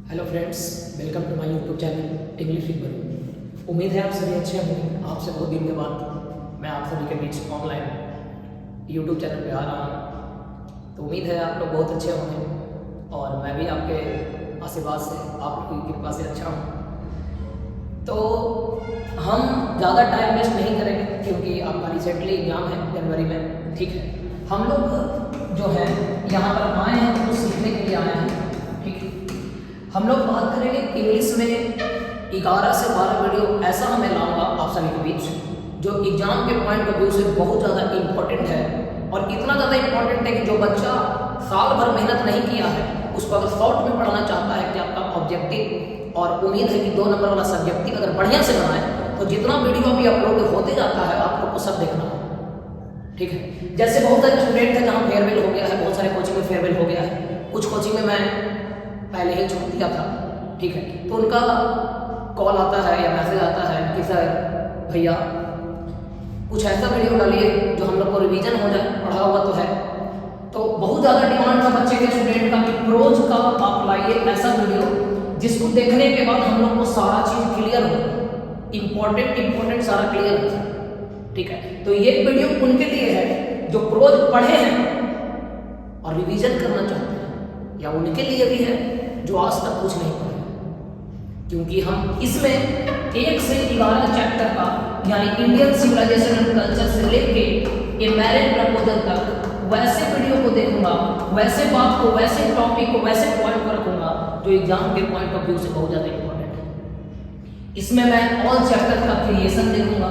Hello friends, welcome to my YouTube channel English with Baru. उम्मीद है आप सभी अच्छे होंगे। आपसे बहुत दिन के बाद मैं आप सभी के बीच ऑनलाइन यूट्यूब चैनल पे आ रहा हूँ, तो उम्मीद है आप लोग बहुत अच्छे होंगे और मैं भी आपके आशीर्वाद से, आप लोगों की कृपा से अच्छा हूँ। तो हम ज़्यादा टाइम वेस्ट नहीं करेंगे क्योंकि आपका रिसेंटली एग्ज़ाम है जनवरी में, ठीक है। हम लोग जो है यहाँ पर आए हैं तो सीखने के लिए आए हैं, ठीक है। हम लोग बात करेंगे इंग्लिश में 11 से 12 वीडियो ऐसा मैं लाऊंगा आप सभी के बीच जो एग्जाम के पॉइंट ऑफ व्यू से बहुत ज़्यादा इम्पोर्टेंट है, और इतना ज़्यादा इम्पोर्टेंट है कि जो बच्चा साल भर मेहनत नहीं किया है उसको अगर शॉर्ट में पढ़ना चाहता है कि आपका ऑब्जेक्टिव और उम्मीद है कि 2 नंबर वाला सब्जेक्टिव अगर बढ़िया से बनाए तो जितना वीडियो भी अपलोड होते जाता है आप लोग को सब देखना है, ठीक है। जैसे बहुत सारे स्टूडेंट हैं जहाँ फेयरवेल हो गया है, बहुत सारे कोचिंग में फेयरवेल हो गया है, कुछ कोचिंग में मैं पहले ही छोड़ दिया था, ठीक है। तो उनका कॉल आता है या मैसेज आता है कि सर भैया कुछ ऐसा वीडियो डालिए जो हम लोग को रिवीजन हो जाए, पढ़ा हुआ तो है। तो बहुत ज़्यादा डिमांड था बच्चे के, स्टूडेंट का कि प्रोज का आप लाइए ऐसा वीडियो जिसको देखने के बाद हम लोग को सारा चीज़ क्लियर हो, इम्पोर्टेंट सारा क्लियर हो, ठीक है। तो ये वीडियो उनके लिए है जो प्रोज पढ़े हैं और रिवीजन करना चाहते हैं, या उनके लिए भी है जो आज तक कुछ नहीं पढ़े, क्योंकि हम इसमें 1 से 11 चैप्टर का यानी इंडियन सिविलाइजेशन एंड कल्चर से लेके ए मैरिज प्रपोजल तक वैसे वीडियो को देखूंगा, वैसे बात को, वैसे टॉपिक को, वैसे पॉइंट को रखूंगा जो एग्जाम के पॉइंट ऑफ व्यू से बहुत ज़्यादा इंपॉर्टेंट है। इसमें मैं ऑल चैप्टर का क्रिएशन देखूंगा,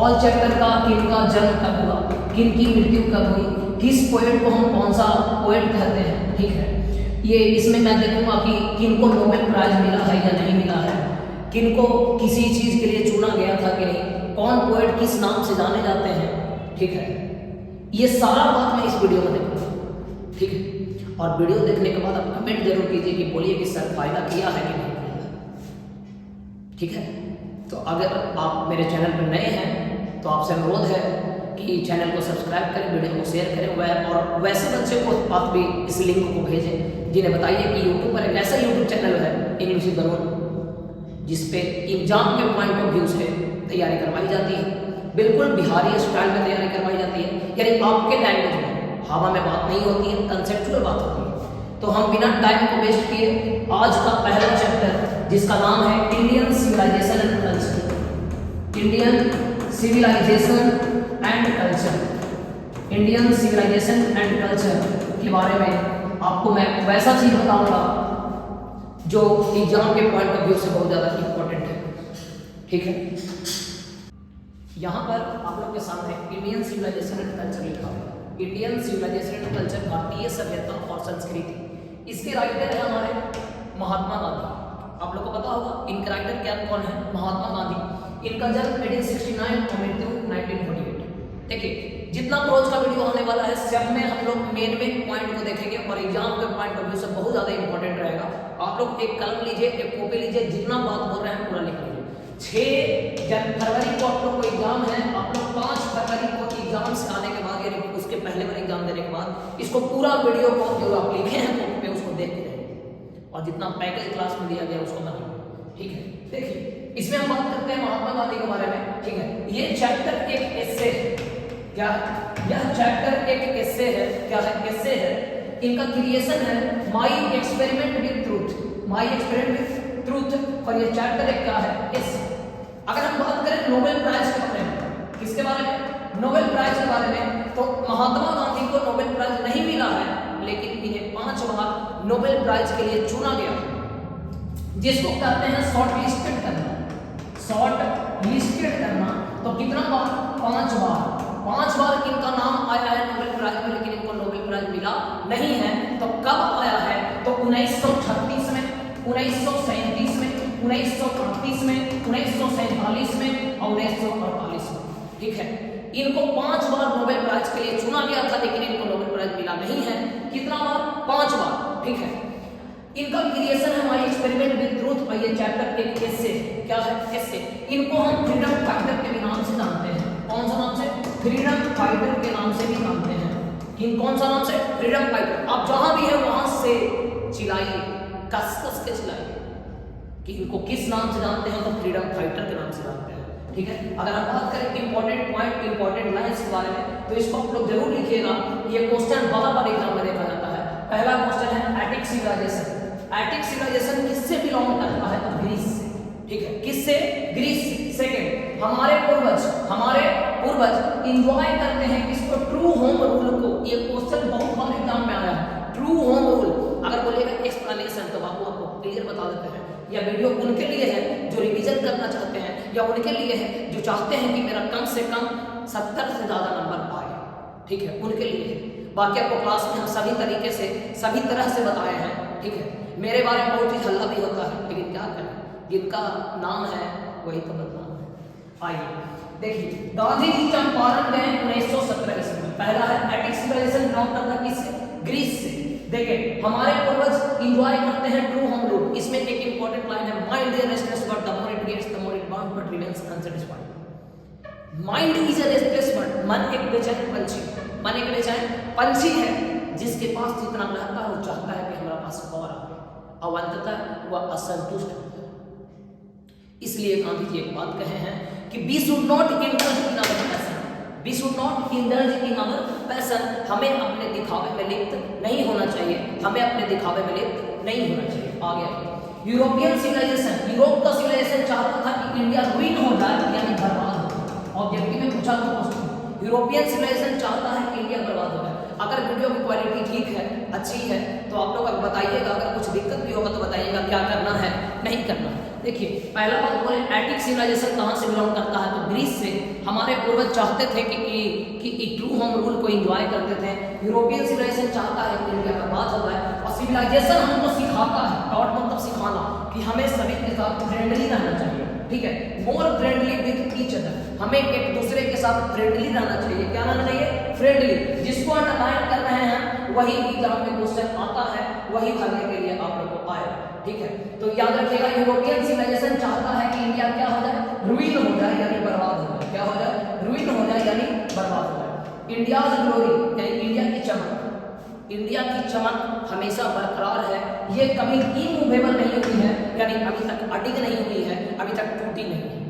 ऑल चैप्टर का किन का जन्म कब हुआ, किन की मृत्यु कब हुई, किस पोएट को हम कौन सा पोएट कहते हैं, ठीक है। ये इसमें मैं देखूंगा कि किन को नोबेल प्राइज मिला है या नहीं मिला है, किन को किसी चीज़ के लिए चुना गया था कि नहीं, कौन पोएट किस नाम से जाने जाते हैं, ठीक है। ये सारा बात मैं इस वीडियो में देखूंगा, ठीक है। और वीडियो देखने के बाद आप कमेंट जरूर कीजिए कि बोलिए कि सर फायदा किया है कि नहीं किया, ठीक है। तो अगर आप मेरे चैनल पर नए हैं तो आपसे अनुरोध है कि चैनल को सब्सक्राइब करें, वीडियो को शेयर करें, और वैसे बच्चे को आप भी इस लिंक को भेजें जिन्हें बताइए कि यूट्यूब पर एक ऐसा यूट्यूब चैनल है इंग्लिश विद बरू जिसपे एग्जाम के पॉइंट ऑफ व्यू से तैयारी करवाई जाती है, बिल्कुल बिहारी स्टाइल में तैयारी करवाई जाती है, यानी आपके लैंग्वेज में, हवा में बात नहीं होती है, कंसेप्चुअल बात होती है। तो हम बिना टाइम को वेस्ट किए आज का पहला चैप्टर जिसका नाम है Indian civilisation and culture, Indian civilisation and culture, Indian civilisation and culture के बारे में आपको मैं वैसा चीज बताऊंगा जो एग्जाम के पॉइंट ऑफ व्यू से बहुत ज़्यादा इंपॉर्टेंट है, ठीक है। यहाँ पर आप लोग के सामने इंडियन सिविलाइजेशन एंड कल्चर लिखा हुआ है। इंडियन सिविलाइजेशन एंड कल्चर, भारतीय सभ्यता और संस्कृति। इसके राइटर है हमारे महात्मा गांधी। आप लोग को पता होगा इनके राइटर क्या कौन है, महात्मा गांधी। इनका जन्म 1869 और मृत्यु 1948। देखिए जितना प्रोज का वीडियो होने वाला है सब में हम लोग मेन पॉइंट को देखेंगे और एग्जाम के पॉइंट ऑफ व्यू से बहुत ज्यादा इंपॉर्टेंट रहेगा। आप लोग एक कलम लीजिए, एक कॉपी लीजिए, जितना बात बोल रहे हैं पूरा लिख लीजिए। 6 फरवरी को आप लोग को एग्जाम है, आप लोग 5 फरवरी को एग्जाम से आने के बाद यानी उसके पहले वाले एग्जाम देने के बाद इसको पूरा वीडियो को जो आप लिखे हैं कॉपी पे उसको देख के रहेंगे और जितना पैकेज क्लास में दिया गया उसको बनाइए, ठीक है। देखिए इसमें हम बात करते हैं महात्मा गांधी के बारे में, ठीक है। ये चैप्टर एक एस्से है, क्या यह चैप्टर एक एस्से है, क्या है, एस्से है। इनका क्रिएशन है my experiment with truth, my experiment with truth, और ये चैप्टर एक क्या है, एस्से। अगर हम बात करें नोबेल प्राइज के बारे में, किसके बारे में, नोबेल प्राइज के बारे में, तो महात्मा गांधी को नोबेल प्राइज नहीं मिला है, लेकिन इन्हें 5 बार नोबेल प्राइज के लिए चुना गया, जिसको कहते हैं शॉर्ट लिस्टेड करना, शॉर्ट लिस्टेड करना। तो कितना बार, 5 बार, 5 बार इनका नाम आया है नोबेल प्राइज में, लेकिन इनको नोबेल प्राइज मिला नहीं है। तो कब आया है, तो 1936 में, 1937 में, 1938 में, 1947 में और 1948 में, ठीक है। इनको 5 बार नोबेल प्राइज के लिए चुना गया था, लेकिन इनको नोबेल प्राइज मिला नहीं है। कितना बार, 5 बार, ठीक है। इनका क्रिएशन है माई एक्सपेरिमेंट विद ट्रूथ, और ये चैप्टर एक एस्से, क्या है, एस्से। इनको हम फ्रीडम फाइटर के भी नाम से जानते हैं। कौन सा नाम से, फ्रीडम फाइटर के नाम से भी जानते हैं। कौन सा नाम से, फ्रीडम फाइटर। आप जहां भी है वहां से चिल्लाइए, कस कस के चिल्लाएंगे कि इनको किस नाम से जानते हैं, तो फ्रीडम फाइटर के नाम से जानते हैं। ठीक है, अगर हम बात करें इंपॉर्टेंट पॉइंट, इंपॉर्टेंट लाइंस के बारे में, तो इसको आप लोग जरूर लिखिएगा। ये क्वेश्चन बार बार एग्जाम में देखा जाता है। पहला क्वेश्चन है एटिक सिविलाइजेशन। एटिक सिविलाइजेशन किससे बिलोंग करता है? तो ग्रीस से। ठीक है, किससे? ग्रीस से। सेकंड, हमारे पूर्वज एंजॉय करते हैं किसको? ट्रू होम रूल को। ये क्वेश्चन बहुत बार एग्जाम में आया है। ट्रू होम रूल, अगर बोलेगा एक्सप्लेनेशन तो बाबू आपको क्लियर बता देते हैं। या वीडियो उनके लिए है जो रिवीजन करना चाहते हैं, या उनके लिए है जो चाहते हैं कि मेरा कम से कम 70 से ज्यादा नंबर आए। ठीक है, उनके लिए है। बाकी आपको क्लास में हम सभी तरीके से, सभी तरह से बताए हैं। ठीक है, मेरे बारे में बहुत ही हल्ला भी होता है, लेकिन क्या करें, जिनका नाम है वही तो बदनाम है। आइए देखिए, गांधी जी चंपारण गए 1917 ईस्वी में। पहला है एटिक सिविलाइजेशन बिलोंग करता है किससे? ग्रीस से। देखिए, हमारे पूर्वज एंजॉय करते हैं ट्रू होम रूल। इसमें एक इंपॉर्टेंट लाइन है, mind is restless but the more it gets the more it wants but remains unsatisfied. Mind is a restless bird, मन एक बेचैन पंछी, मन एक बेचैन पंछी है जिसके पास जितना रहता है वो चाहता है कि हमारे पास और आए, और अंततः वह असंतुष्ट होता है। इसलिए गांधी जी एक बात कहे हैं कि we should not indulge in our passion, we should not indulge in our passion. हमें अपने दिखावे में लिप्त नहीं होना चाहिए, हमें अपने दिखावे में लिप्त नहीं होना चाहिए। आगे यूरोपियन सिविलाइजेशन, यूरोप का सिविलाइजेशन चाहता था कि इंडिया रुइन हो जाए, यानी बर्बाद हो। ऑब्जेक्टिव में पूछा तो क्वेश्चन, यूरोपियन सिविलाइजेशन चाहता है कि इंडिया बर्बाद हो जाए। अगर वीडियो की क्वालिटी ठीक है, अच्छी है, तो आप लोग बताइएगा। अगर कुछ दिक्कत भी होगा तो बताइएगा क्या करना है, नहीं करना है। देखिए, पहला बात बोले एटिक सिविलाइजेशन कहाँ से बिलोंग करता है? तो ग्रीस से। हमारे पूर्वज चाहते थे कि ट्रू होम रूल को एंजॉय करते थे। यूरोपियन सिविलाइजेशन चाहता है कि इंडिया बर्बाद हो जाए, और सिविलाइजेशन हमको सिखाता है, टॉट मतलब सिखाना, कि हमें सभी के साथ फ्रेंडली रहना चाहिए। ठीक है, more friendly with each other, हमें एक दूसरे के साथ फ्रेंडली रहना चाहिए। क्या रहना चाहिए? फ्रेंडली। जिसको अंडरलाइन कर रहे हैं वही एग्जाम में क्वेश्चन आता है, वही भरने के लिए आप लोग को आएगा। ठीक है, तो याद रखिएगा, यूरोपियन सिविलाइजेशन चाहता है कि इंडिया क्या हो जाए? रुइन हो जाए, यानी बर्बाद हो जाए। क्या हो जाए? रुइन हो जाए, यानी बर्बाद हो जाए। इंडियाज ग्लोरी, यानी इंडिया की चमक, इंडिया की चमक हमेशा बरकरार है, ये कभी इमूवेबल नहीं हुई है, यानी अभी तक अडिग नहीं हुई है, अभी तक टूटी नहीं है।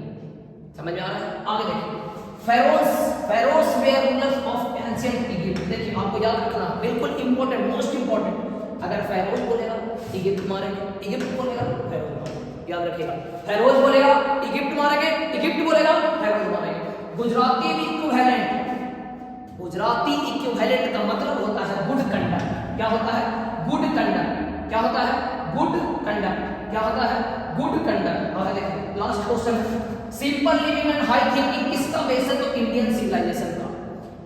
समझ में आ रहा है? आगे देखिए, pharaohs were rulers of ancient Egypt. देखिए, आपको याद रखना, बिल्कुल इंपॉर्टेंट, मोस्ट इंपॉर्टेंट। अगर फेरोज बोलेगा इजिप्ट मारेंगे, इजिप्ट बोलेगा फेरोज मारेंगे। याद रखिएगा, फेरोज बोलेगा इजिप्ट मारेंगे, इजिप्ट बोलेगा फेरोज मारेंगे। गुजराती इक्विवेलेंट, गुजराती इक्विवेलेंट का मतलब होता है गुड कंडक्ट। क्या होता है? Good conduct. क्या होता है? Good conduct. क्या होता है? Good conduct. आगे देखिए, last question, simple living and high thinking किसका बेस है? तो इंडियन सिविलाइजेशन का।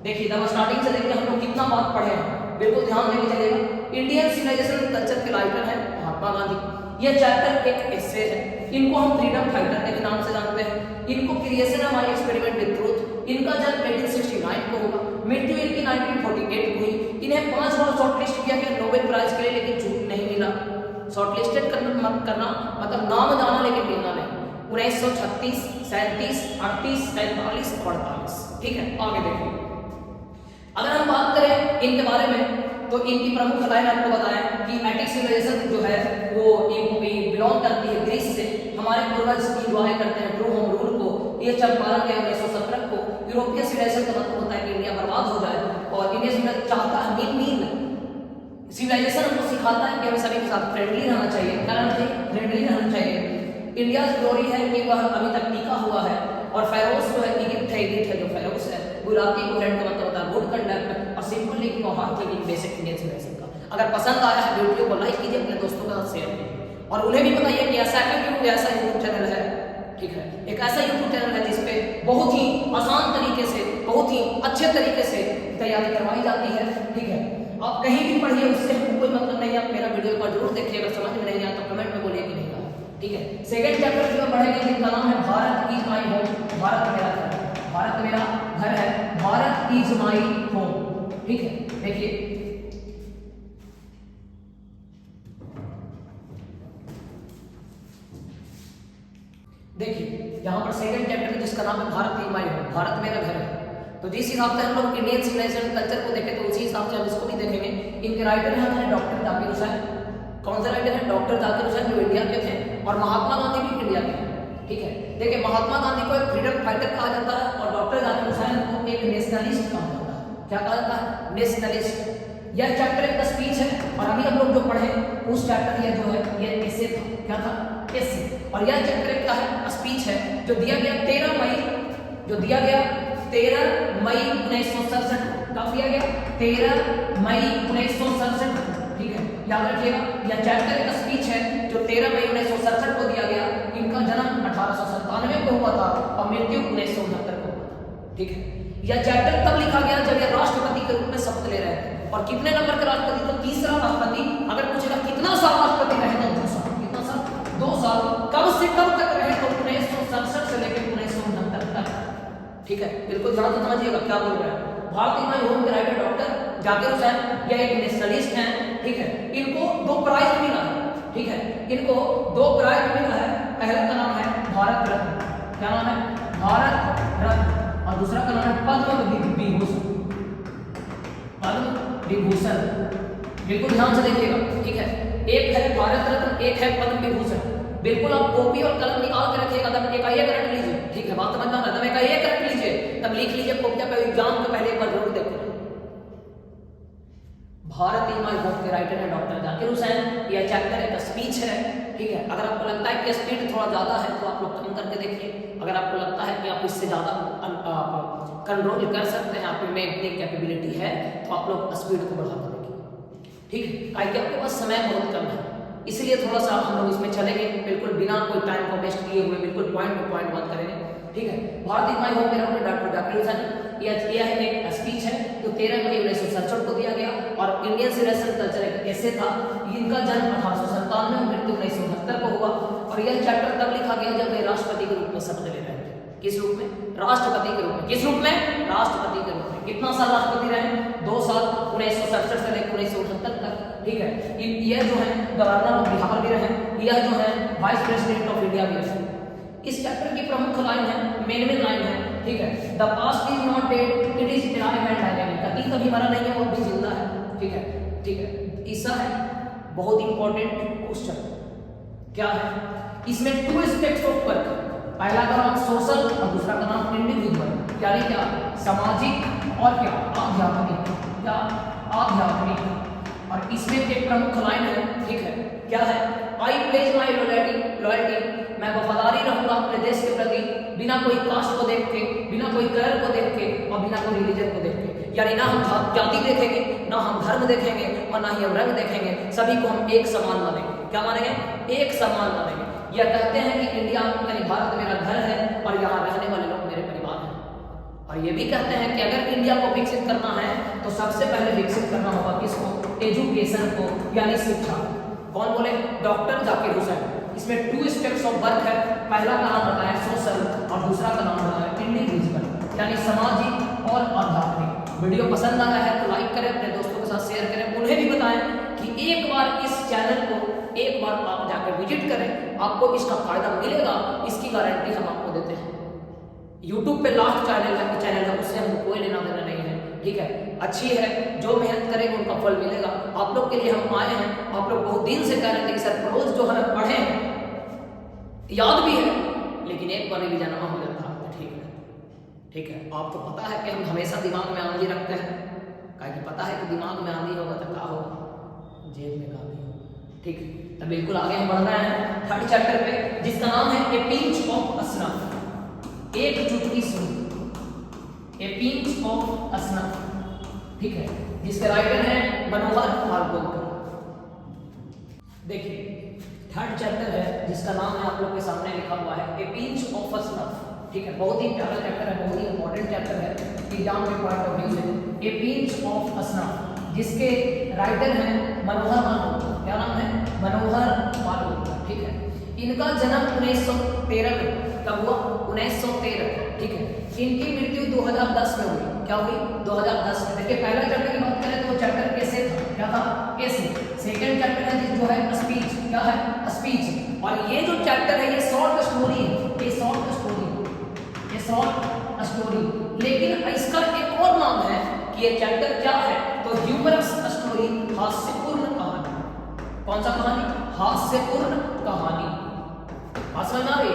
देखिए, जब स्टार्टिंग से देखिए हम लोग कितना बात पढ़े हैं, बिल्कुल ध्यान देके चलेगा। इंडियन सिविलाइजेशन कल्चर के राइटर है महात्मा गांधी। ये चैप्टर एक एस्से है, इनको हम फ्रीडम फाइटर के नाम से जानते हैं। इनको creation of my experiment with truth, इनका जन्म 1869 को होगा, मृत्यु इनकी 1948 को हुई। इन्हें 5 बार शॉर्टलिस्ट किया गया नोबेल प्राइज के लिए, लेकिन छूट नहीं मिला। शॉर्टलिस्टेड करना मतलब नाम जाना, लेकिन मिलना नहीं। 1936, 37, 38, 43 और 48। ठीक है, आगे देखिए, अगर हम बात करें इनके बारे में, तो इनकी प्रमुख लाइन आपको बताएं कि एटिक सिविलाइजेशन जो है वो बिलोंग करती है ग्रीस से। हमारे पूर्वज एंजॉय करते हैं ट्रू होम रूल को। ये चंपारण के 1917 को। यूरोपियन सिविलाइजेशन का मतलब होता है कि इंडिया बर्बाद हो जाए, और इंडिया चाहता है मीन सिविलाइजेशन हमको सिखाता है कि हमें सभी के साथ फ्रेंडली रहना चाहिए। क्या रहना चाहिए? फ्रेंडली रहना चाहिए। इंडिया ग्लोरी है कि वह अभी तक टिका हुआ है, और फेरोस जो है इजिप्ट है जो फेरोस है। गुजराती को फ्रेंड का मतलब होता है गुड कंडक्ट, और सिंपल लिविंग और hard thinking basic Indian civilisation का। अगर पसंद आया है वीडियो को लाइक कीजिए, अपने दोस्तों के साथ शेयर कीजिए, और उन्हें भी बताइए कि ऐसा यूट्यूब चैनल है। ठीक है, एक ऐसा यूट्यूब चैनल है जिसपे बहुत ही आसान तरीके से, बहुत ही अच्छे तरीके से तैयारी करवाई जाती है। ठीक है, आप कहीं भी पढ़िए, उससे हमको कोई मतलब नहीं है। आप मेरा वीडियो को जरूर देखिए, अगर समझ में नहीं आया तो कमेंट में बोलिए कि नहीं आया। ठीक है, सेकंड चैप्टर जो पढ़ेंगे जिसका नाम है Bharat is my home, Bharat मेरा घर है। भारत मेरा घर है, भारत इज माई होम। ठीक है, देखिए, यहाँ पर सेकंड चैप्टर जिसका नाम है Bharat is my home, Bharat मेरा घर है। तो जिस हिसाब से हम लोग इंडियन सिविलाइजेशन कल्चर को देखें, तो उसी हिसाब से हम इसको भी देखेंगे। इनके राइटर हैं डॉक्टर जाकिर हुसैन कौन से राइटर हैं? डॉक्टर जाकिर हुसैन जो इंडिया के थे, और महात्मा गांधी भी इंडिया के हैं। ठीक है, देखिए महात्मा गांधी को एक फ्रीडम फाइटर कहा जाता है और डॉक्टर जाकिर हुसैन को एक नेशनलिस्ट कहा जाता है। क्या कहा जाता है? नेशनलिस्ट। यह चैप्टर एक स्पीच है, और अभी हम लोग जो पढ़े उस चैप्टर ये जो है ये एसे था। क्या था? एसे। और यह चैप्टर क्या है? स्पीच है, जो दिया गया 13 मई 1967। कब दिया गया? 13 मई 1967। ठीक है, याद रखिएगा, यह चैप्टर एक स्पीच है जो 13 मई 1967 को दिया गया। इनका जन्म 1897 को हुआ था और मृत्यु 1969 को हुआ था। ठीक है, यह चैप्टर तब लिखा गया जब यह राष्ट्रपति के रूप में शपथ ले रहे थे। और कितने नंबर के राष्ट्रपति? तो तीसरा राष्ट्रपति। अगर पूछेगा कितना साल राष्ट्रपति रहे तो 2 साल। कितना साल? 2 साल। कब से कब तक रहे? तो 1967 से लेकर 1969 तक। ठीक है, बिल्कुल ध्यान से समझिएगा क्या बोल रहे हैं। भारतीय माई होम के राइटर डॉक्टर जाकिर हुसैन यह एक नेशनलिस्ट हैं। ठीक है, इनको 2 प्राइज मिला है। ठीक है, इनको 2 प्राइज मिला है। पहला का नाम है भारत रत्न। क्या नाम है? भारत रत्न। और दूसरा का नाम है पद्म विभूषण। पद्म विभूषण। बिल्कुल ध्यान से देखिएगा। ठीक है, एक है भारत रत्न, एक है पद्म विभूषण। बिल्कुल आप कॉपी और कलम निकाल के रखिएगा, तब एक रट लीजिए। ठीक है, बात समझना है, तब एक रट लीजिए, तब लिख लीजिए कॉपियां पे, एग्जाम के पहले एक बार जरूर देखते हैं। भारतीय माई होम के राइटर है डॉक्टर जाकिर हुसैन। यह चैप्टर एक स्पीच है। ठीक है, अगर आपको लगता है कि स्पीड थोड़ा ज़्यादा है तो आप लोग कम करके देखिए। अगर आपको लगता है कि आप इससे ज़्यादा कंट्रोल कर सकते हैं, आप में इतनी कैपेबिलिटी है, तो आप लोग स्पीड को बढ़ा कर देखिए। ठीक है, ताकि आपके पास समय बहुत कम है, इसलिए थोड़ा सा हम लोग इसमें चलेंगे, बिल्कुल बिना कोई टाइम को वेस्ट किए हुए, बिल्कुल पॉइंट टू पॉइंट बात करेंगे। ठीक है, भारतीय माई होम के डॉक्टर जाकिर हुसैन यह एक स्पीच है जो 13 मई 1967 को दिया गया और इंडियन सिविलाइजेशन कल्चर एक ऐसे था। इनका जन्म 1897 में, मृत्यु 1969 को हुआ। और यह चैप्टर तब लिखा गया जब वे राष्ट्रपति के रूप में शपथ ले रहे थे। किस रूप में? राष्ट्रपति के रूप में। किस रूप में? राष्ट्रपति के रूप में। कितना साल राष्ट्रपति रहे? 2 साल, 1967 से लेकर 1969 तक। ठीक है, यह जो है गवर्नर ऑफ बिहार भी रहे, यह जो है वाइस प्रेसिडेंट ऑफ इंडिया भी रहे। इस चैप्टर की प्रमुख लाइन है, मेन लाइन है। ठीक है, the past is not dead, it is alive and dynamic. अतीत कभी मरा नहीं है, वो अभी जिंदा है। ठीक है, ठीक है, ईसा है बहुत इंपॉर्टेंट क्वेश्चन। क्या है? इसमें 2 एस्पेक्ट्स ऑफ वर्क। पहला का नाम सोशल और दूसरा का नाम इंडिविजुअल। यानी क्या? सामाजिक और क्या? आध्यात्मिक। क्या? आध्यात्मिक। और इसमें एक प्रमुख लाइन है। ठीक है, क्या है? आई प्लेज माई लॉयल्टी, मैं वफादारी रहूंगा अपने देश के प्रति, बिना कोई कास्ट को देख के, बिना कोई कलर को देख के और बिना कोई रिलीजन को देख के। यानी ना हम जाति देखेंगे, ना हम धर्म देखेंगे और ना ही हम रंग देखेंगे, सभी को हम एक समान मानेंगे। क्या मानेंगे? एक समान मानेंगे। यह कहते हैं कि इंडिया यानी भारत मेरा घर है और यहाँ रहने वाले लोग मेरे परिवार हैं। और ये भी कहते हैं कि अगर इंडिया को विकसित करना है तो सबसे पहले विकसित करना होगा किसको? एजुकेशन को, यानी शिक्षा। कौन बोले? डॉक्टर जाकिर हुसैन। इसमें 2 एस्पेक्ट्स ऑफ वर्क है। पहला का नाम बताया सोशल और दूसरा का नाम बताया इंडिविजुअल, यानी सामाजिक और आध्यात्मिक। वीडियो पसंद आया है तो लाइक करें, अपने दोस्तों के साथ शेयर करें, उन्हें भी बताएं कि एक बार इस चैनल को एक बार आप जाकर विजिट करें, आपको इसका फायदा मिलेगा, इसकी गारंटी हम आपको देते हैं। YouTube पे लास्ट चैनल है, उससे हमको कोई लेना देना नहीं है। ठीक है, अच्छी है, जो मेहनत करेंगे उनका फल मिलेगा। आप लोग के लिए हम आए हैं, आप लोग बहुत दिन से कह रहे थे कि सर रोज जो हमें पढ़े हैं याद भी है, लेकिन एक बार रिवीजन ना हो जाता है। ठीक है, ठीक है, आपको पता है कि हम हमेशा दिमाग में आंधी रखते हैं, कि पता है कि दिमाग में आंधी होगा तो क्या होगा? जेब में गांधी होगा। ठीक है, तो बिल्कुल आगे हम बढ़ रहे हैं 3rd चैप्टर पे, जिसका नाम है ए पिंच ऑफ स्नफ। एक चुटकी सुन, ए पिंच ऑफ स्नफ। ठीक है, जिसके राइटर हैं मनोहर मालवंकर। देखिए 3rd चैप्टर है जिसका नाम है आप लोग के सामने लिखा हुआ है ए पिंच ऑफ स्नफ। ठीक है, बहुत ही प्यारा चैप्टर है, बहुत ही इंपॉर्टेंट चैप्टर है एग्जाम के पॉइंट ऑफ व्यू से। ए पिंच ऑफ स्नफ, जिसके राइटर हैं मनोहर मालवंकर। क्या नाम है? मनोहर मालवंकर। ठीक है, इनका जन्म 1913 में कब हुआ? 1913। ठीक है, इनकी मृत्यु 2010 में हुई। क्या हुई? 2010 में। देखिए पहला चैप्टर की बात करें तो वो चैप्टर कैसे था? क्या था? कैसे। सेकंड चैप्टर है जो है स्पीच। क्या है? स्पीच। और ये जो चैप्टर है ये शॉर्ट स्टोरी है, ये शॉर्ट स्टोरी, ये शॉर्ट स्टोरी। लेकिन इसका एक और नाम है कि ये चैप्टर क्या है? तो ह्यूमरस स्टोरी, हास्यपूर्ण कहानी। कौन सा कहानी? हास्यपूर्ण कहानी। बात समझ में आ रही?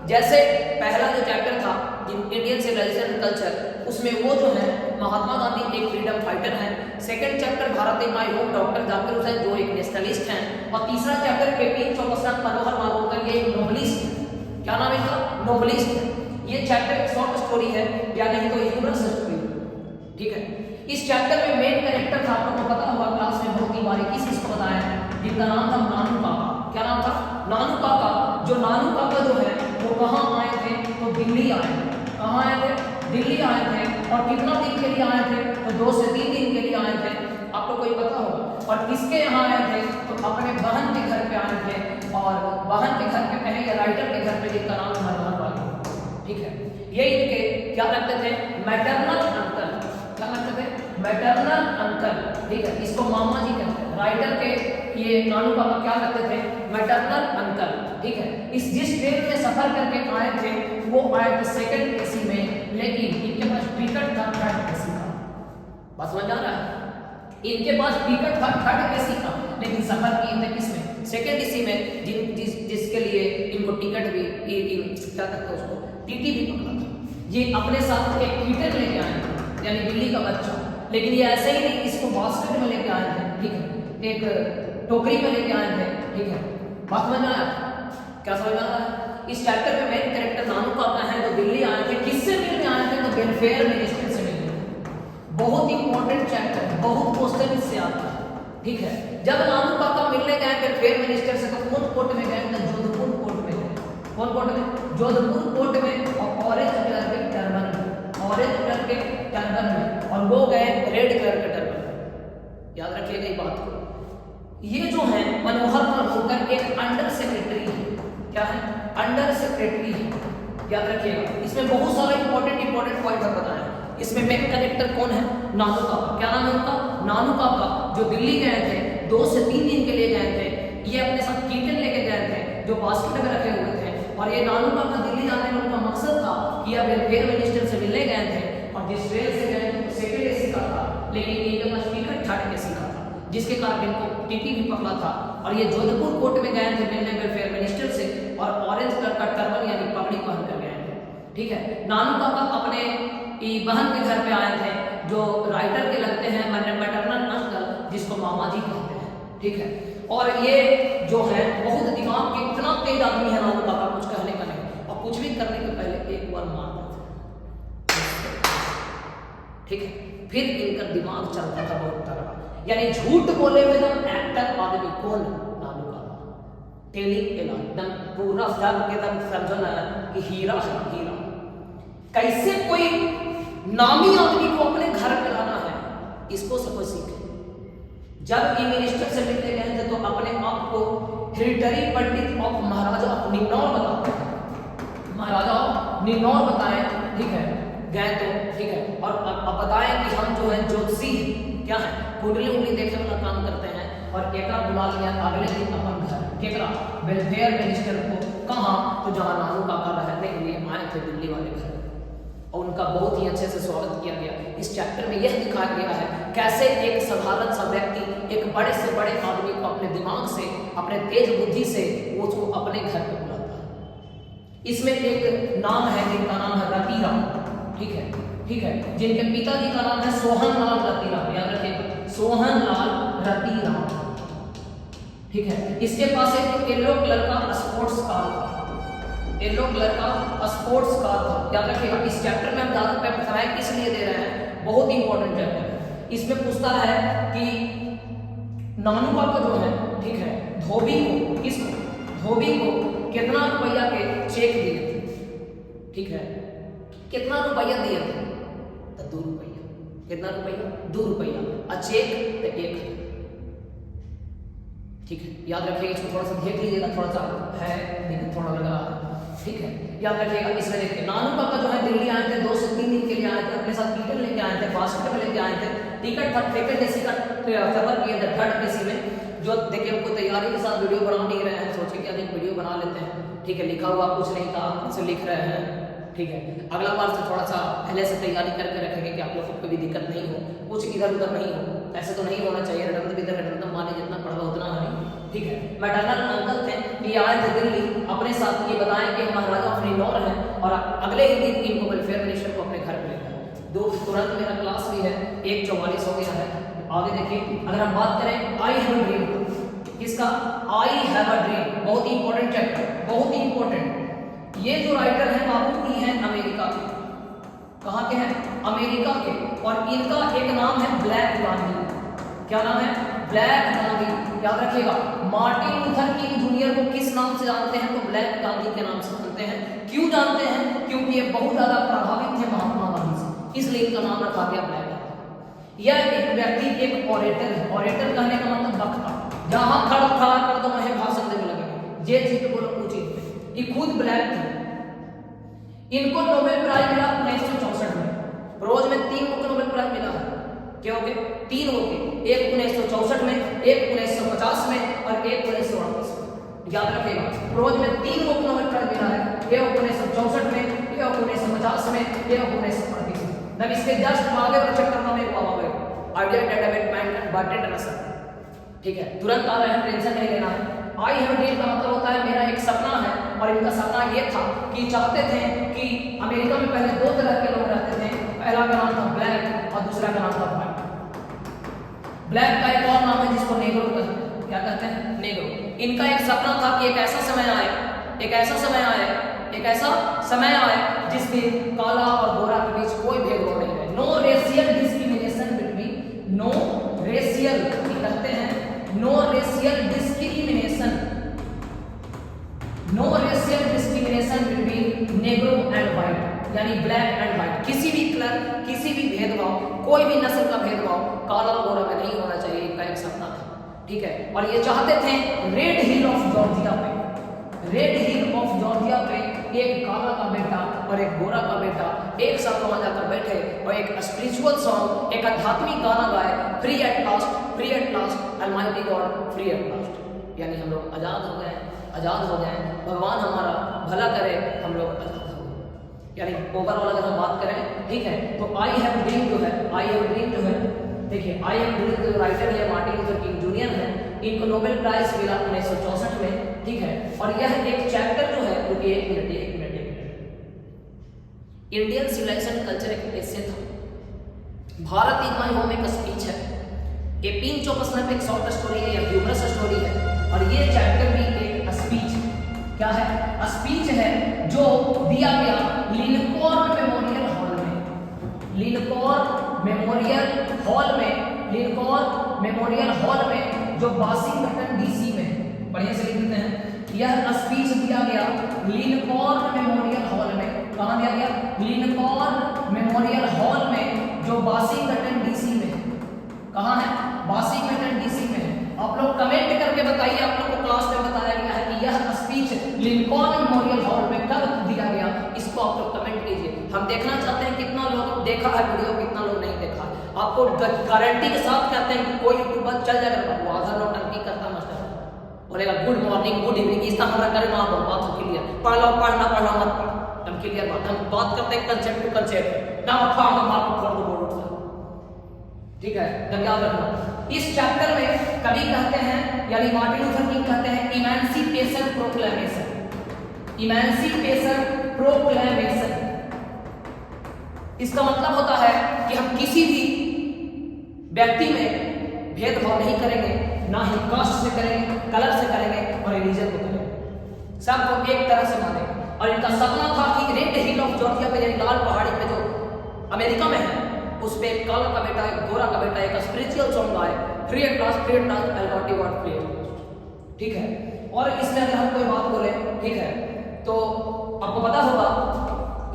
जैसे पहला जो चैप्टर था इंडियन सिविलाइजेशन एंड कल्चर, उसमें वो जो है महात्मा गांधी एक फ्रीडम फाइटर हैं। Second chapter Bharat in my home doctor Zakir Hussain जो एक नेशनलिस्ट हैं। और तीसरा चैप्टर केपी चौकसराम मनोहर मालवणकर ये एक नोबलिस्ट है। क्या नाम है इनका? नोबलिस्ट है। ये चैप्टर एक शॉर्ट स्टोरी है या नहीं तो ह्यूमरस स्टोरी, ठीक है। इस चैप्टर में मेन कैरेक्टर था, आपको पता होगा क्लास में बहुत ही बारीकी से इसको बताया है, जिनका नाम था नानू काका। क्या नाम था? नानू काका। जो नानू काका जो है वो कहाँ आए थे? तो दिल्ली आए थे। कहाँ आए थे? दिल्ली आए थे। और कितना दिन के लिए आए थे? तो 2 से 3 दिन के लिए आए थे। आपको कोई पता होगा। और किसके यहाँ आए थे? तो अपने बहन के घर पे आए थे। और बहन के घर पे कहें या राइटर के घर पे, जिनका नाम था मनोहर वाल्मीकि, ठीक है। ये इनके क्या लगते थे? Maternal uncle. क्या लगते थे? मैटरनल अंकल, ठीक है। इसको मामा जी कहते हैं। राइटर के ये नानू पापा क्या लगते थे? मैटरनल अंकल, ठीक है। इस जिस ट्रेन में सफर करके आए थे वो आए थे सेकंड एसी में, लेकिन इनके पास टिकट था थर्ड एसी का। बात समझ आ रहा है? इनके पास टिकट था थर्ड एसी का, लेकिन सफर किए थे किसमें? सेकंड एसी में, जिसके लिए इनको टिकट भी क्या कहते हैं उसको, टीटी भी पकड़ा था। ये अपने साथ एक कीटर लेके आए थे, यानी बिल्ली का बच्चा। लेकिन ये ऐसे ही नहीं, इसको बास्केट में लेके आए थे, ठीक है, एक टोकरी में लेके आए थे, ठीक है। बात समझ में आया? क्या समझ में आ रहा है? इस चैप्टर में मेन कैरेक्टर नानू काका है, जो दिल्ली आए थे। किससे मिलने आए थे? तो वेलफेयर मिनिस्टर से मिलने। बहुत इंपॉर्टेंट चैप्टर है, बहुत क्वेश्चन इससे आता है, ठीक है। जब नानू काका मिलने गए वेलफेयर मिनिस्टर से, तो कौन कोर्ट में गए? तो जोधपुर कोर्ट में गए। कौन कोर्ट में? जोधपुर कोर्ट में। और ऑरेंज कलर के टर्बन में, ऑरेंज कलर के टर्बन में, और वो गए रेड कलर के टर्बन में। याद रखिएगा ये बात को। ये जो है मनोहर मालवणकर एक अंडर सेक्रेटरी है। क्या है? अंडर सेक्रेटरी है। याद रखिएगा। इसमें बहुत सारा इंपॉर्टेंट पॉइंट बताया। इसमें मेन कैरेक्टर कौन है? नानू काका। क्या नाम है उनका? नानू काका, जो दिल्ली गए थे, 2 से 3 दिन के लिए गए थे। ये अपने साथ कीटन लेके गए थे, जो बास्केट में रखे हुए थे। और ये नानू काका दिल्ली जाने में उनका मकसद था कि अब वेलफेयर मिनिस्टर से मिलने गए थे। और जिस ट्रेन से गए सेकंड एसी का था, लेकिन इनके पास टिकट थर्ड एसी का था, जिसके कारण इनको टीटी भी पकड़ा था। और ये जोधपुर कोर्ट में गए थे मिलने वेलफेयर मिनिस्टर से, और ऑरेंज कलर का टर्बन यानी पगड़ी पहन कर गए थे, ठीक है। नानू काका अपने बहन के घर पे आए थे, जो राइटर के लगते हैं मैटरनल अंकल, जिसको मामा जी कहते हैं, ठीक है। और ये जो है बहुत दिमाग के इतना तेज आदमी है नानू काका, कुछ कहने का नहीं। और कुछ भी करने के पहले एक बार मारते थे, ठीक है। फिर इनका दिमाग चलता था बहुत तगड़ा, यानी झूठ बोले हुए एकदम एक्टर आदमी। कौन? नानू काका। टेलिंग एकदम पूरा सब के दम समझो ना कि हीरा है, हीरा। कैसे कोई नामी आदमी को अपने घर में लाना है, इसको सब सीखे। जब ये मिनिस्टर से मिलने गए थे, तो अपने आप को हेरिटरी पंडित ऑफ महाराजा निन्नौर बताते हैं। महाराजा निन्नौर बताएं, ठीक है। गए तो ठीक है। और अब बताएं कि हम जो है ज्योतिषी क्या है, कुंडली उंडली देखने वाला काम करते हैं। और एक बुला लिया अगले दिन अपन घर, केकरा वेलफेयर मिनिस्टर को। कहाँ? तो जहाँ नानू काका रहने के लिए आए थे दिल्ली वाले घर, और उनका बहुत ही अच्छे से स्वागत किया गया। इस चैप्टर में यह दिखाया गया है कैसे एक साधारण सा व्यक्ति एक बड़े से बड़े आदमी को अपने दिमाग से, अपने तेज बुद्धि से वो उसको अपने घर पे बुलाता है। इसमें एक नाम है जिनका नाम है रतिराम, ठीक है, ठीक है। जिनके पिताजी का नाम है सोहनलाल रतिराम। याद रखिए, सोहनलाल रतिराम, ठीक है। इसके पास एक येलो कलर का स्पोर्ट्स कार था, येलो कलर का स्पोर्ट्स कार था। याद रखिएगा। इस चैप्टर में हम ज्यादातर बताएं किस लिए दे रहे हैं, बहुत इंपॉर्टेंट चैप्टर है। इसमें पूछता है कि नानू काका जो है, ठीक है, धोबी को, किसको? धोबी को कितना रुपया के चेक दिए थे, ठीक है। कितना रुपया दिए थे? तो 2 रुपया। कितना रुपया? 2 रुपया। और चेक तो 1,000, ठीक है। याद रखिएगा। इसको थोड़ा सा देख लीजिएगा, थोड़ा सा है लेकिन थोड़ा लग रहा है, ठीक है। याद रखिएगा। इसमें देखिए नानू काका जो है दिल्ली आए थे, 2 से 3 दिन के लिए आए थे। अपने साथ टिकट लेके आए थे, बास्केट में लेके आए थे। टिकट था सेकंड एसी का, सफर किए थे थर्ड एसी में। जो देखिए हमको तैयारी के साथ वीडियो बना नहीं रहे हैं, सोचे कि अधिक वीडियो बना लेते हैं, ठीक है। लिखा हुआ कुछ नहीं था, उनसे लिख रहे हैं, ठीक है। अगला बार से थोड़ा सा पहले से तैयारी करके रखेंगे कि आप लोगों को भी दिक्कत नहीं हो, कुछ इधर उधर नहीं हो। ऐसे तो नहीं होना चाहिए, रटन इधर रटन माने जितना पढ़ा उतना नहीं, ठीक है, मैटरनल अंकल थे, ये आए थे दिल्ली अपने साथ, ये बताएं कि हम महाराजा ऑफ नीलौर हैं, और अगले ही दिन इनको वेलफेयर मिनिस्टर को अपने घर पे लेकर दो। तुरंत मेरा क्लास भी है 1:44 हो गया है, आगे देखिए। अगर हम बात करें आई हैव अ ड्रीम, किसका? आई हैव अ ड्रीम, बहुत ही इंपॉर्टेंट चैप्टर, बहुत ही इंपॉर्टेंट। ये जो राइटर हैं बाबू, ये हैं अमेरिका के। कहाँ के हैं? अमेरिका के। और इनका एक नाम है ब्लैक गांधी। क्या नाम है? ब्लैक गांधी। याद रखिएगा, मार्टिन लूथर किंग जूनियर को किस नाम से जानते हैं? तो ब्लैक गांधी के नाम से जानते हैं। क्यों जानते हैं? क्योंकि ये बहुत ज्यादा प्रभावित थे महात्मा गांधी से, इसलिए इनका नाम रखा गया ब्लैक गांधी। यह एक व्यक्ति, एक ऑरेटर है। ऑरेटर कहने का मतलब वक्ता, जहां खड़ा कर दो वहीं भाषण देने लगेंगे, जे चीज बोलो वो चीज। ये खुद ब्लैक थे। इनको नोबेल प्राइज मिला 1964 में। रोज में 3 को नोबेल प्राइज मिला है। क्या हो गए? 3 हो गए, एक 1964 में, एक 1950 में और एक 1938 में। याद रखिएगा, रोज में 3 को नोबेल प्राइज मिला है, एक 1964 में, एक 1950 में, एक 1938 में। तब इसके जस्ट आगे का चेक करना में हुआ है आइडिया डेवलपमेंट एंड बर्टेड रसल। ठीक है, तुरंत आ रहा है, टेंशन नहीं लेना है। आई हैव ड्रीम का मतलब होता है मेरा एक सपना है, और इनका सपना ये था कि चाहते थे कि अमेरिका में पहले 2 तरह के लोग रहते थे। पहला का नाम था ब्लैक और दूसरा का नाम था व्हाइट। ब्लैक का एक और नाम है जिसको नेग्रो कहते हैं। क्या कहते हैं? नेग्रो। इनका एक सपना था कि एक ऐसा समय आए, एक ऐसा समय आए, एक ऐसा समय आए जिसमें काला और गोरा के बीच कोई भेदभाव नहीं रहे। No racial discrimination between, no racial कहते हैं, no racial discrimination, no racial discrimination between negro and white, यानी ब्लैक एंड व्हाइट। किसी भी कलर, किसी भी भेदभाव, कोई भी नस्ल का भेदभाव काला गोरा में नहीं होना चाहिए, इनका एक सपना था। ठीक है, और ये चाहते थे रेड हिल ऑफ जॉर्जिया पे, रेड हिल ऑफ जॉर्जिया पे एक काला का बेटा और एक गोरा का बेटा एक साथ वहां जाकर बैठे और एक स्पिरिचुअल सॉन्ग, एक आध्यात्मिक गाना गाए, free at last, free at last, Almighty God free at last. यानी हम लोग आजाद हो गए, आजाद हो गए, भगवान हमारा भला करे, हम लोग आजाद हो गए। यानी ओवरऑल अगर हम बात करें, ठीक है, तो आई हैव ड्रीम जो है, आई हैव ड्रीम जो है, देखिए आई हैव ड्रीम जो राइटर है मार्टिन लूथर किंग जूनियर है, इनको नोबेल प्राइज मिला 1964 में। ठीक है, और यह एक चैप्टर जो है, रुकिए एक मिनट, इंडियन सिविलाइजेशन कल्चर एक ऐसे था। भारत इन माय होम एक स्पीच है, ये पिंच ऑफ स्नैप एक शॉर्ट स्टोरी है या ह्यूमरस स्टोरी है, और ये चैप्टर भी एक स्पीच है। क्या है? स्पीच है जो दिया गया लिंकॉर्न मेमोरियल हॉल में, लिंकॉर्न मेमोरियल हॉल में, लिंकॉर्न मेमोरियल हॉल में जो वाशिंगटन डीसी में, बढ़िया से लिख देते हैं, यह स्पीच दिया गया लिंकॉर्न मेमोरियल हॉल में। कहां दिया गया? लिंकॉर्न मेमोरियल हॉल में जो वाशिंगटन डीसी में। कहां है? वाशिंगटन डीसी में। आप लोग कमेंट करके बताइए, आप लोग को क्लास में बताया गया है कि यह स्पीच लिंकॉर्न मेमोरियल हॉल में कब दिया गया, इसको आप लोग कमेंट कीजिए। हम देखना चाहते हैं कितना लोग देखा है वीडियो, कितना लोग नहीं देखा। आपको गारंटी के साथ कहते हैं कि कोई यूट्यूबर चल जाएगा, वो आधा नौटंकी करता मास्टर बोलेगा गुड मॉर्निंग गुड इवनिंग, इसका हमारा करे ना बात हो क्लियर, पढ़ लो, पढ़ना पढ़ना मत पढ़, हम क्लियर बात, हम बात करते हैं कंसेप्ट टू कंसेप्ट, ना फाड़ दो मार को फोड़ दो बोर्ड पर। ठीक है, तब याद रखना। इस चैप्टर में कवि कहते हैं, यानी मार्टिन लूथर किंग कहते हैं इमेंसिपेशन प्रोक्लेमेशन, इमेंसिपेशन प्रोक्लेमेशन। इसका मतलब होता है कि हम किसी भी व्यक्ति में भेदभाव नहीं करेंगे, ना ही कास्ट से करेंगे, कलर से करेंगे और रिलीजन को करेंगे, सबको एक तरह से मानेंगे। और इनका सपना था कि रेड हिल ऑफ जॉर्जिया पे, यानी लाल पहाड़ी पे जो अमेरिका में है, उस पे एक काला का बेटा, एक गोरा का बेटा, एक स्पिरिचुअल सॉन्ग आए, free at last, free at last, Almighty God free at last. ठीक है, और इसमें अगर हम कोई बात बोले, ठीक है, तो आपको पता होगा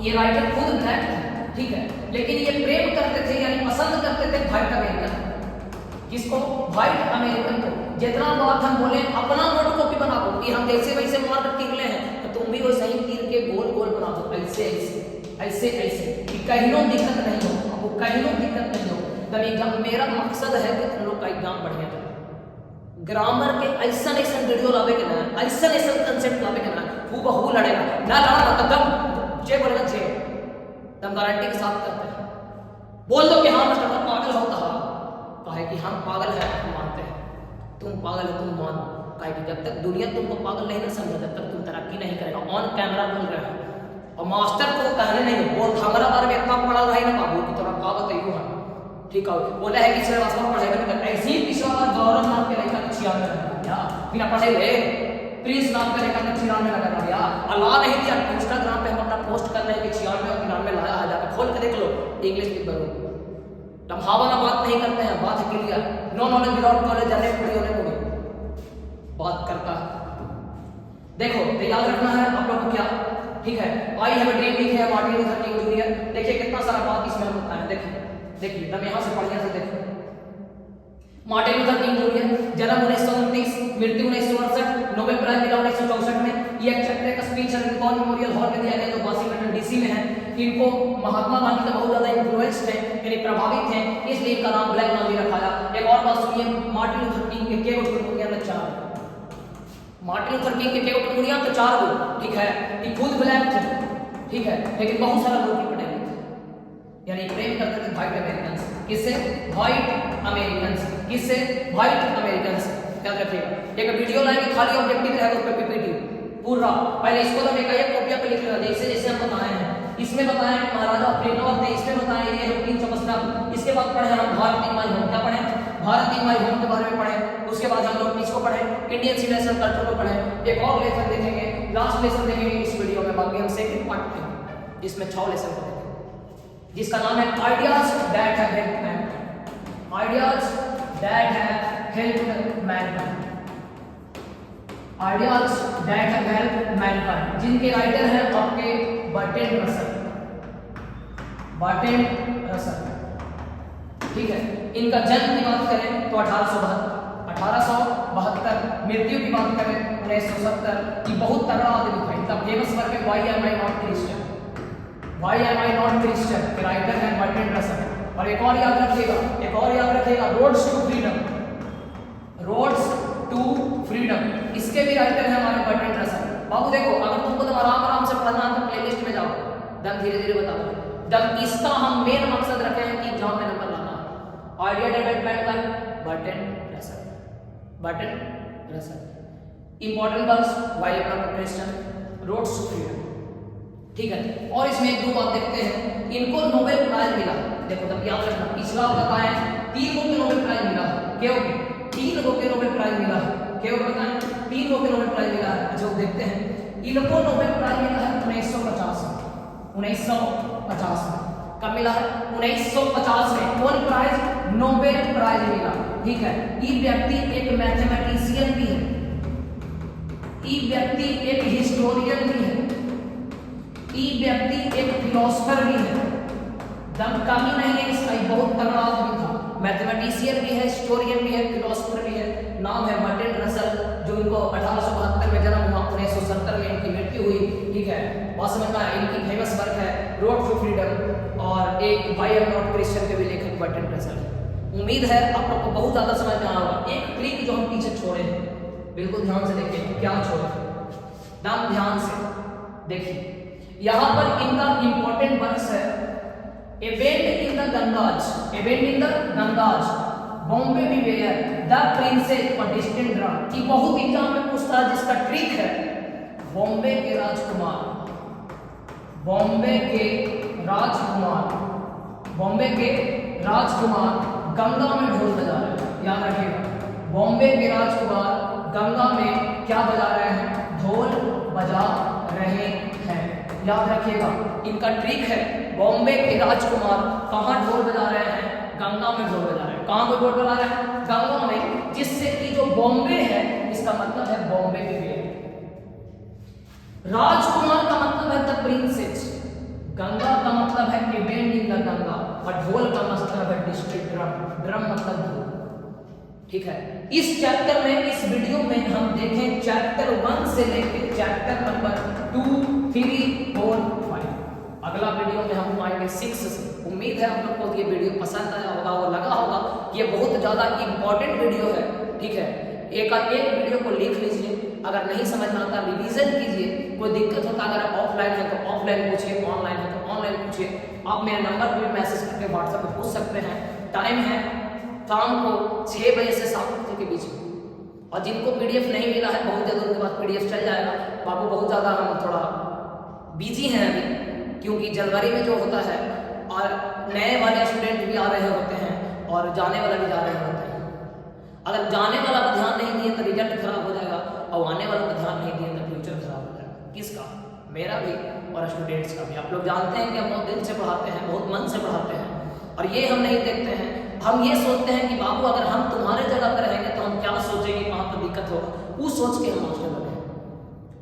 ये राइटर खुद ब्लैक है, ठीक है, लेकिन ये प्रेम करते थे, यानी पसंद करते थे व्हाइट अमेरिकन। किसको? व्हाइट अमेरिकन को। जितना बात हम बोले अपना नोट कॉपी बना दो कि हम जैसे वैसे मार कर तीरले हैं, तो तुम भी वैसे ही तीर के गोल गोल बना दो, ऐसे ऐसे ऐसे ऐसे कि कहीं दिक्कत नहीं हो, आपको कहीं दिक्कत नहीं हो। तभी मेरा मकसद है कि तुम लोग का एग्जाम बढ़िया जाए, ग्रामर के ऐसा ऐसा वीडियो लावे के ना, ऐसा ऐसा कंसेप्ट लावे के ना, हूबहू लड़ेगा ना, लड़ा कदम जे बोलेगा जे, तुम गारंटी के साथ करते हैं। बोल दो कि हाँ मास्टर पागल हो, कहा है कि हम पागल है, हम मानते हैं, तुम पागल हो तुम मानो, काहे कि जब तक दुनिया तुमको पागल नहीं ना समझा, जब तक तुम तरक्की नहीं करेगा। ऑन कैमरा बोल रहे हैं और मास्टर को कहने नहीं बोल, हमारा बारे में इतना पढ़ा रहा है ना बाबू कि तोरा का बताइयो है, ठीक है। बोला है कि पिछले बार पढ़ेगा नहीं, ऐसे ही पिछला बार गौरव नाम के लड़का 96 लगा दिया बिना पढ़े हुए, प्रिंस नाम का लड़का 96 लगा दिया। अल्लाह नहीं दिया, इंस्टाग्राम पे हम अपना पोस्ट कर रहे हैं कि 96 और 93 लाया है, जाकर खोल के देख लो, इंग्लिश लिख दो। हम हावा ना बात नहीं करते हैं, बात है clear, no knowledge without college जाने पूरी होने को बात करता है। देखो तो याद रखना है आप लोग को क्या, ठीक है। आई हैव अ ड्रीम लिखे है मार्टिन लूथर किंग जूनियर, देखिए कितना सारा बात इसमें होता है। देखिए देखिए तब यहाँ से बढ़िया से देखो, मार्टिन लूथर किंग जूनियर जन्म 1929, मृत्यु 1968, नोबेल प्राइज मिला 1964 में। ये एक चैप्टर का स्पीच है लिंकन मेमोरियल हॉल में दिया गया जो वाशिंगटन डीसी में है। इनको महात्मा गांधी का बहुत ज्यादा इन्फ्लुएंस थे, यानी प्रभावित थे, इसलिए इनका नाम ब्लैक गांधी रखा गया। एक और बात सुनिए, मार्टिन लूथर किंग के केवल टुकड़ियां में 4, मार्टिन लूथर किंग के केवल टुकड़ियां तो 4 गो, ठीक है। ये खुद ब्लैक थे, ठीक है, लेकिन बहुत सारा लोग भी पटेल थे, यानी प्रेम करते थे व्हाइट अमेरिकन, किससे? व्हाइट अमेरिकन, किससे? White American. याद रखिएगा, एक वीडियो लाएंगे खाली ऑब्जेक्टिव रहेगा, उस पर पीपीटी पूरा, पहले इसको तो एक कॉपिया पे लिख लेना, जैसे जैसे हम बताए हैं। इसमें बताया कि महाराजा प्रेमवत थे, इसमें बताया ये है 355। इसके बाद पढ़े हम भारत इन माय होम, क्या पढ़े? भारत इन माय होम के बारे में पढ़े। उसके बाद हम लोग इसको पढ़े, इंडियन सिविलाइजेशन कल्चर को पढ़े। एक और लेसन देखेंगे, लास्ट लेसन देखेंगे इस वीडियो में, बाकी हम सेकंड पार्ट में जिसमें 6 लेसन पढ़ेंगे, जिसका नाम है ideas that have helped Mankind. Ideas that have helped Mankind, ideas that have helped Mankind, जिनके राइटर हैं आपके बर्ट्रैंड रसल, बर्ट्रैंड रसल, ठीक है। इनका जन्म की बात करें तो 1872, मृत्यु की बात करें 1970। ये बहुत तगड़ा आदमी था, इनका फेमस वर्क है why am I not Christian, why am I not Christian के राइटर हैं बर्ट्रैंड रसल। और एक और याद रखिएगा, एक और याद रखिएगा, roads to freedom, roads to freedom, इसके भी राइटर हैं हमारे बर्ट्रैंड रसल। बाबू देखो, अगर तुमको तो आराम आराम से पढ़ना है तो प्लेलिस्ट में जाओ, दम धीरे धीरे बता दो। जब इसका हम मेन मकसद रखे हैं कि एग्जाम में नंबर लाना, आइडिया डेवलपमेंट का Bertrand Russell, Bertrand Russell. Important words why am not Christian, roads to freedom, ठीक है। और इसमें एक दो बात देखते हैं, इनको नोबेल प्राइज मिला, देखो तब याद रखना, पिछला बताएं 3 लोगों को नोबेल प्राइज मिला, क्यों? 3 लोगों को नोबेल प्राइज मिला, क्यों बताएं? 3 लोगों को नोबेल प्राइज मिला है। अच्छा देखते हैं, इनको नोबेल प्राइज मिला है 1950 में, 1950 में। कब मिला है? 1950 में। कौन प्राइज? नोबेल प्राइज मिला, ठीक है। ये व्यक्ति एक मैथमेटिशियन भी है, ये व्यक्ति एक हिस्टोरियन भी है, ये व्यक्ति एक फिलोसोफर भी है, दम कमी नहीं है इसका, बहुत तगड़ा आदमी था, मैथमेटिशियन भी है, हिस्टोरियन भी है, फिलोसोफर भी है। नाम है बर्ट्रैंड रसल, जो इनको 1872 में जन्म हुआ, 1970 में इनकी मृत्यु हुई, ठीक है। बहुत समझ में आया। इनकी फेमस वर्क है रोड टू फ्रीडम, और एक व्हाई एम नॉट क्रिश्चियन के भी लेखक बर्ट्रैंड रसल। उम्मीद है आप लोग को बहुत ज्यादा समझ में आया होगा। एक ट्रिक जो हम पीछे छोड़े हैं, बिल्कुल ध्यान से देखिए, क्या छोड़े, दाम ध्यान से देखिए। यहाँ पर इनका इंपॉर्टेंट वर्क्स है, a bend in the Ganges, a bend in the Ganges, Bombay beware, the princes और डिस्टेंट ड्रम। ये बहुत एग्जाम में पूछता है, जिसका ट्रिक है बॉम्बे के राजकुमार, बॉम्बे के राजकुमार, बॉम्बे के राजकुमार गंगा में ढोल बजा रहे हैं, याद रखिएगा। बॉम्बे के राजकुमार गंगा में क्या बजा रहे हैं? ढोल बजा रहे हैं, याद रखिएगा। इनका ट्रिक है, बॉम्बे के राजकुमार कहाँ ढोल बजा रहे हैं? गंगा में ढोल बजा रहे हैं। कहाँ पे ढोल बजा रहे हैं? गंगा में, जिससे कि जो बॉम्बे है इसका मतलब है बॉम्बे के वे, राजकुमार का मतलब है द प्रिंसेस, गंगा का मतलब है इवेंट इन द गंगा, और ढोल का मतलब है डिस्ट्रिक्ट ड्रम, ड्रम मतलब ढोल, ठीक है। इस चैप्टर में, इस वीडियो में हम देखें चैप्टर 1 से लेकर चैप्टर नंबर 2, 3, 4, 5। अगला वीडियो में हम आएंगे 6 से। उम्मीद है आप लोग को ये वीडियो पसंद आया होगा और लगा होगा कि ये बहुत ज़्यादा इंपॉर्टेंट वीडियो है, ठीक है। एक वीडियो को लिख लीजिए, अगर नहीं समझ में आता रिवीजन कीजिए, कोई दिक्कत होता अगर आप ऑफलाइन है तो ऑफलाइन पूछिए, ऑनलाइन है तो ऑनलाइन पूछिए। आप मेरे नंबर पर भी मैसेज करके व्हाट्सएप पे पूछ सकते हैं। टाइम है शाम को 6 बजे से 7 बजे के बीच में, और जिनको पीडीएफ नहीं मिला है बहुत जल्द उनके पास पीडीएफ चल जाएगा। बाबू बहुत ज़्यादा हम थोड़ा बिजी हैं अभी, क्योंकि जनवरी में जो होता है और नए वाले स्टूडेंट भी आ रहे होते हैं और जाने वाला भी जा रहे होते हैं। अगर जाने वाला पर ध्यान नहीं दिए तो रिजल्ट खराब हो जाएगा, और आने वाला पर ध्यान नहीं दिए तो फ्यूचर खराब हो जाएगा। किसका? मेरा भी और स्टूडेंट्स का भी। आप लोग जानते हैं कि हम बहुत दिल से पढ़ाते हैं, बहुत मन से पढ़ाते हैं, और ये हम नहीं देखते हैं। हम ये सोचते हैं कि बाबू अगर हम तुम्हारे जगह पर रहेंगे तो हम क्या सोचेंगे, कहाँ पर दिक्कत होगा, वो सोच के हम मास्टर बने।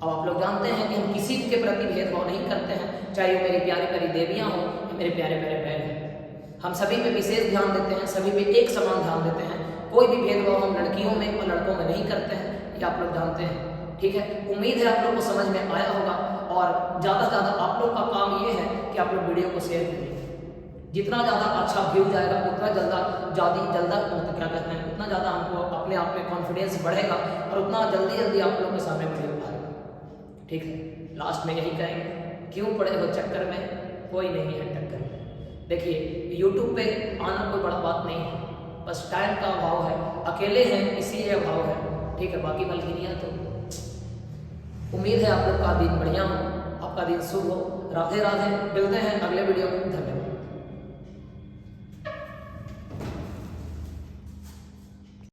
अब आप लोग जानते हैं कि हम किसी के प्रति भेदभाव नहीं करते हैं, चाहे वो मेरी प्यारी प्यारी देवियाँ हों या मेरे प्यारे प्यारे बहन हैं। हम सभी पे विशेष ध्यान देते हैं, सभी पे एक समान ध्यान देते हैं। कोई भी भेदभाव हम लड़कियों में और लड़कों में नहीं करते हैं, ये आप लोग जानते हैं। ठीक है, उम्मीद है आप लोग को समझ में आया होगा। और ज़्यादा से ज़्यादा आप लोग का काम ये है कि आप लोग वीडियो को शेयर करिए। जितना ज़्यादा अच्छा व्यू जाएगा उतना जल्दा मतलब क्या कहते हैं, उतना ज़्यादा हमको अपने आप में कॉन्फिडेंस बढ़ेगा और उतना जल्दी आप लोग के सामने वीडियो आएगा। ठीक है, लास्ट में यही कहेंगे, क्यों पड़े हो चक्कर में, कोई नहीं है टक्कर में। देखिए यूट्यूब पे आना कोई बड़ा बात नहीं है, बस टाइम का अभाव है, अकेले हैं इसीलिए अभाव है। ठीक है, बाकी बल्कि तो उम्मीद है आप लोग का दिन बढ़िया हो, आपका दिन शुभ हो। राधे राधे, मिलते हैं अगले वीडियो में। धन्यवाद।